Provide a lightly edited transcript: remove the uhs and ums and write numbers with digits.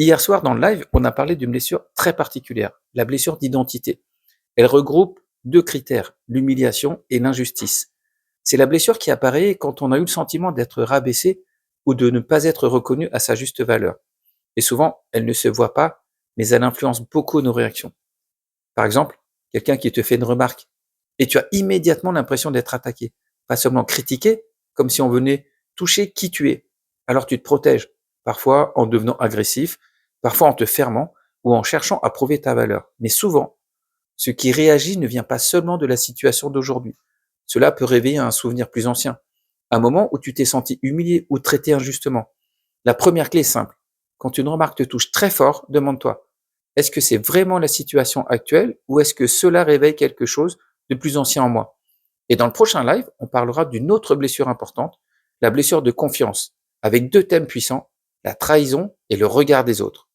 Hier soir, dans le live, on a parlé d'une blessure très particulière, la blessure d'identité. Elle regroupe deux critères, l'humiliation et l'injustice. C'est la blessure qui apparaît quand on a eu le sentiment d'être rabaissé ou de ne pas être reconnu à sa juste valeur. Et souvent, elle ne se voit pas, mais elle influence beaucoup nos réactions. Par exemple, quelqu'un qui te fait une remarque et tu as immédiatement l'impression d'être attaqué, pas seulement critiqué, comme si on venait toucher qui tu es. Alors tu te protèges, parfois en devenant agressif, parfois en te fermant ou en cherchant à prouver ta valeur. Mais souvent, ce qui réagit ne vient pas seulement de la situation d'aujourd'hui. Cela peut réveiller un souvenir plus ancien, un moment où tu t'es senti humilié ou traité injustement. La première clé est simple. Quand une remarque te touche très fort, demande-toi, est-ce que c'est vraiment la situation actuelle ou est-ce que cela réveille quelque chose de plus ancien en moi? Et dans le prochain live, on parlera d'une autre blessure importante, la blessure de confiance, avec deux thèmes puissants, la trahison et le regard des autres.